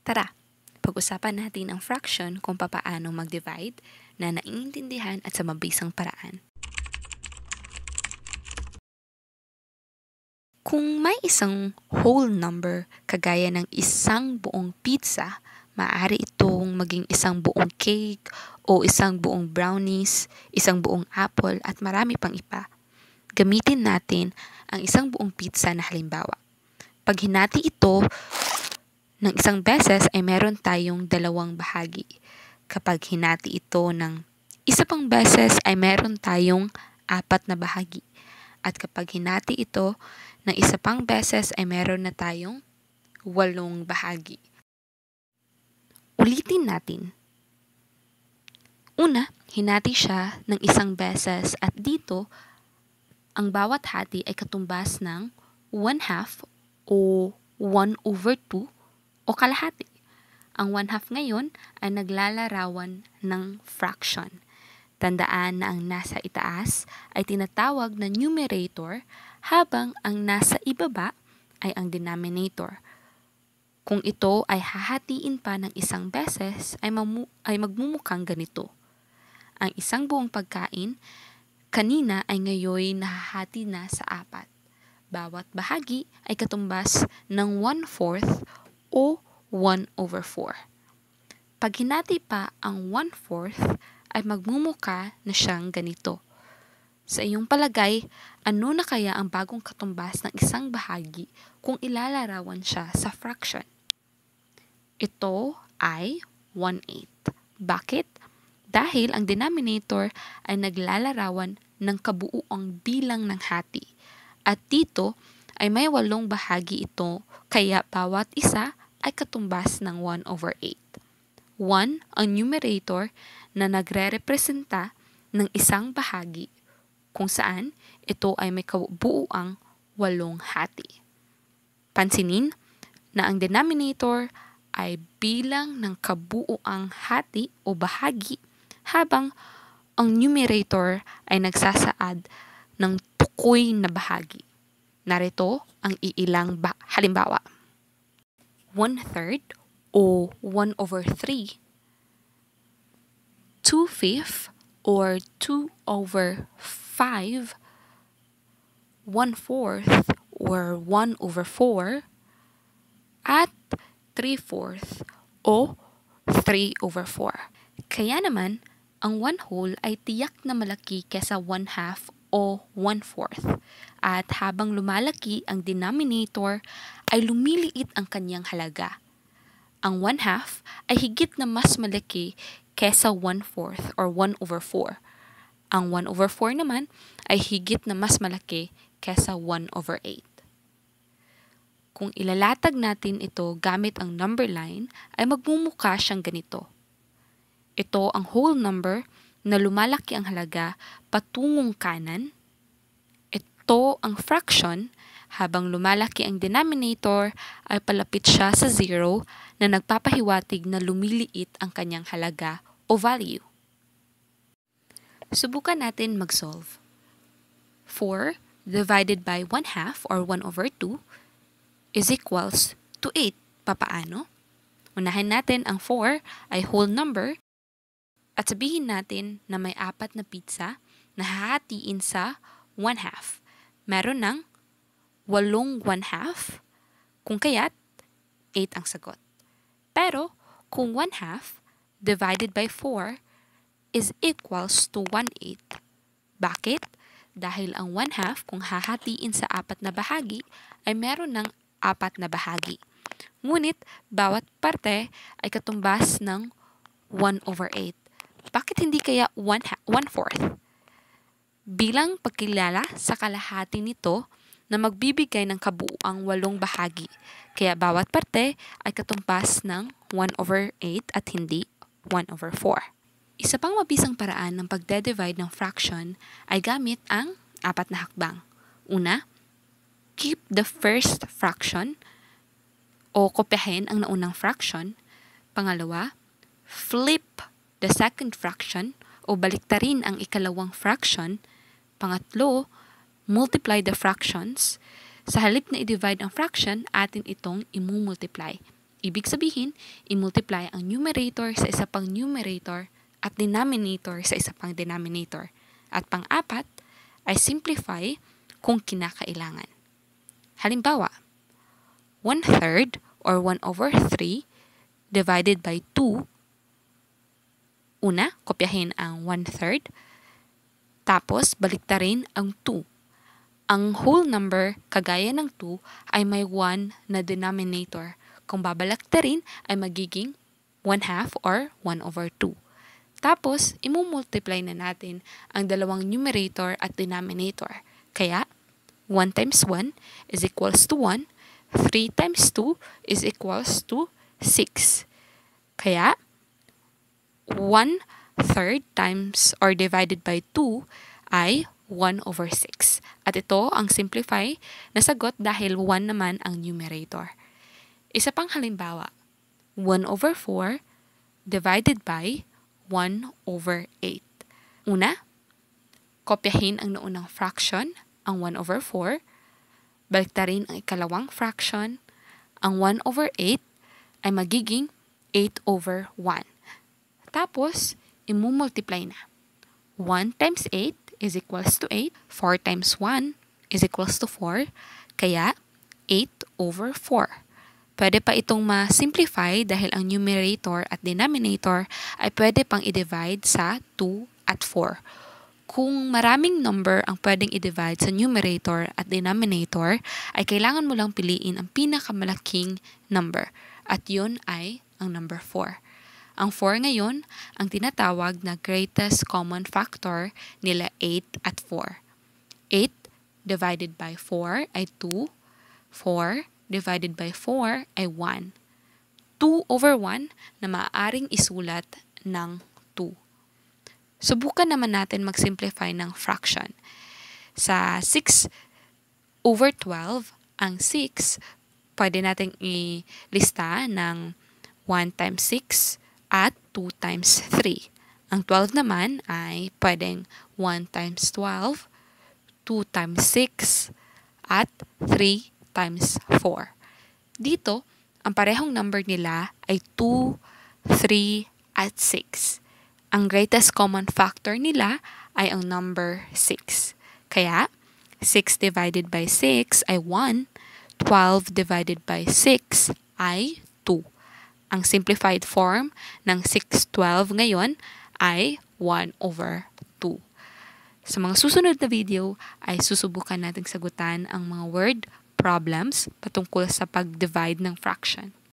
Tara, pag-usapan natin ang fraction kung papaano mag-divide na naiintindihan at sa mabisang paraan. Kung may isang whole number kagaya ng isang buong pizza, maaari itong maging isang buong cake o isang buong brownies, isang buong apple at marami pang iba. Gamitin natin ang isang buong pizza na halimbawa. Pag hinati ito ng isang beses ay meron tayong dalawang bahagi. Kapag hinati ito ng isa pang beses ay meron tayong apat na bahagi. At kapag hinati ito ng isa pang beses ay meron na tayong 8 bahagi. Ulitin natin. Una, hinati siya ng isang beses at dito, ang bawat hati ay katumbas ng 1/2 o 1/2 o kalahati. Ang 1/2 ngayon ay naglalarawan ng fraction. Tandaan na ang nasa itaas ay tinatawag na numerator habang ang nasa ibaba ay ang denominator. Kung ito ay hahatiin pa ng isang beses ay magmumukhang ganito. Ang isang buong pagkain kanina ay ngayon nahahati na sa 4. Bawat bahagi ay katumbas ng 1/4 o 1/4. Pag hinati pa ang 1/4 ay magmumuka na siyang ganito. Sa iyong palagay, ano na kaya ang bagong katumbas ng isang bahagi kung ilalarawan siya sa fraction? Ito ay 1/8. Bakit? Dahil ang denominator ay naglalarawan ng kabuuang bilang ng hati. At dito ay may 8 bahagi ito kaya bawat isa ay katumbas ng 1/8. 1 ang numerator na nagre-representa ng isang bahagi kung saan ito ay may kabuuang 8 hati. Pansinin na ang denominator ay bilang ng kabuuang hati o bahagi habang ang numerator ay nagsasaad ng tukoy na bahagi. Narito ang iilang halimbawa. 1/3 o 1/3, 2/5 or 2/5, 1/4 or 1/4, at 3/4 o 3/4. Kaya naman, ang 1 whole ay tiyak na malaki kesa 1/2 o 1/4. At habang lumalaki ang denominator, ay lumiliit ang kanyang halaga. Ang 1/2 ay higit na mas malaki kesa 1/4 or 1/4. Ang 1/4 naman ay higit na mas malaki kesa 1/8. Kung ilalatag natin ito gamit ang number line, ay magmumukha siyang ganito. Ito ang whole number na lumalaki ang halaga patungong kanan. Ito ang fraction habang lumalaki ang denominator ay palapit siya sa 0 na nagpapahiwatig na lumiliit ang kanyang halaga o value. Subukan natin mag-solve. 4 divided by 1/2 or 1/2 is equals to 8. Papaano? Unahin natin ang 4 ay whole number at sabihin natin na may 4 na pizza na hahatiin sa 1/2. Meron ng 8 1/2, kung kaya't 8 ang sagot. Pero kung 1/2 divided by 4 is equals to 1/8. Bakit? Dahil ang 1/2 kung hahatiin sa 4 na bahagi ay meron ng 4 na bahagi. Ngunit bawat parte ay katumbas ng 1/8. Bakit hindi kaya 1/4? Bilang pagkilala sa kalahati nito na magbibigay ng kabuuang 8 bahagi. Kaya bawat parte ay katumbas ng 1/8 at hindi 1/4. Isa pang mabisang paraan ng pagde-divide ng fraction ay gamit ang 4 na hakbang. Una, keep the first fraction o kopyahin ang naunang fraction. Pangalawa, flip the second fraction o baliktarin ang ikalawang fraction. Pangatlo, multiply the fractions. Sa halip na i-divide ang fraction, atin itong imumultiply. Ibig sabihin, i-multiply ang numerator sa isa pang numerator at denominator sa isa pang denominator. At pang-apat ay simplify kung kinakailangan. Halimbawa, 1/3 or 1/3 divided by 2. Una, kopyahin ang 1/3. Tapos, baliktarin ang 2. Ang whole number, kagaya ng 2, ay may 1 na denominator. Kung babalaktarin, ay magiging 1/2 or 1/2. Tapos, imumultiply na natin ang dalawang numerator at denominator. Kaya, 1 times 1 is equals to 1. 3 times 2 is equals to 6. Kaya, 1/3 times or divided by 2 ay 1/6. At ito ang simplify na sagot dahil 1 naman ang numerator. Isa pang halimbawa, 1/4 divided by 1/8. Una, kopyahin ang naunang fraction, ang 1/4. Baliktarin ang ikalawang fraction. Ang 1/8 ay magiging 8/1. Tapos, imumultiply na. 1 times 8 is equals to 8. 4 times 1 is equals to 4. Kaya, 8/4. Pwede pa itong ma-simplify dahil ang numerator at denominator ay pwede pang i-divide sa 2 at 4. Kung maraming number ang pwedeng i-divide sa numerator at denominator, ay kailangan mo lang piliin ang pinakamalaking number. At yun ay ang number 4. Ang 4 ngayon, ang tinatawag na greatest common factor nila 8 at 4. 8 divided by 4 ay 2. 4 divided by 4 ay 1. 2/1 na maaaring isulat ng 2. Subukan naman natin mag-simplify ng fraction. Sa 6/12, ang 6, pwede natin ilista ng 1 times 6 at 2 times 3. Ang 12 naman ay pwedeng 1 times 12, 2 times 6, at 3 times 4. Dito, ang parehong number nila ay 2, 3, at 6. Ang greatest common factor nila ay ang number 6. Kaya, 6 divided by 6 ay 1, 12 divided by 6 ay 2. Ang simplified form ng 6/12 ngayon ay 1/2. Sa mga susunod na video ay susubukan nating sagutan ang mga word problems patungkol sa pag-divide ng fraction.